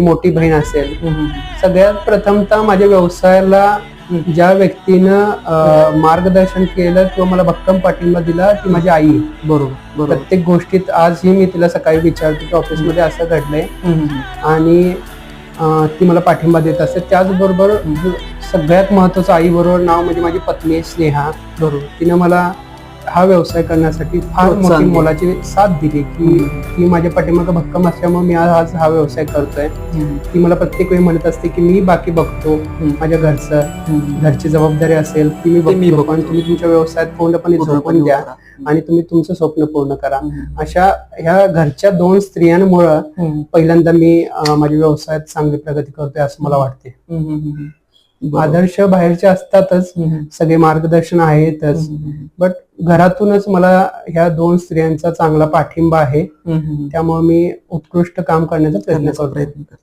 मोठी बहीण असेल, सगळ्यात प्रथमतः माझ्या व्यवसायाला ज्या व्यक्तीनं मार्गदर्शन केलं किंवा मला भक्कम पाठिंबा दिला ती माझी आई आहे. बरोबर. प्रत्येक गोष्टीत आजही मी तिला सकाळी विचारतो की ऑफिसमध्ये असं घडलंय आणि ती मला पाठिंबा देत असते. त्याचबरोबर सगळ्यात महत्वाचं आई बरोबर नाव म्हणजे माझी पत्नी स्नेहा. बरोबर. तिनं मला हा व्यवसाय करण्यासाठी फार मोठी मोलाची साथ दिली की ती माझ्या पाठीमागे भक्कम असल्यामुळे मी आज हा व्यवसाय करतोय. ती मला प्रत्येक वेळी म्हणत असते की मी बाकी बघतो माझ्या घरची जबाबदारी असेल ती मी बघतो आणि तुम्ही तुमच्या व्यवसायात पूर्णपणे झोपून द्या आणि तुम्ही तुमचं स्वप्न पूर्ण करा. अशा ह्या घरच्या 2 स्त्रियांमुळं पहिल्यांदा मी माझ्या व्यवसायात चांगली प्रगती करतोय असं मला वाटते. आदर्श बाहेरचे असतातच, सगळे मार्गदर्शन आहेतच, बट घरातूनच मला ह्या 2 स्त्रियांचा चांगला पाठिंबा आहे. त्यामुळे मी उत्कृष्ट काम करण्याचा प्रयत्न करतो.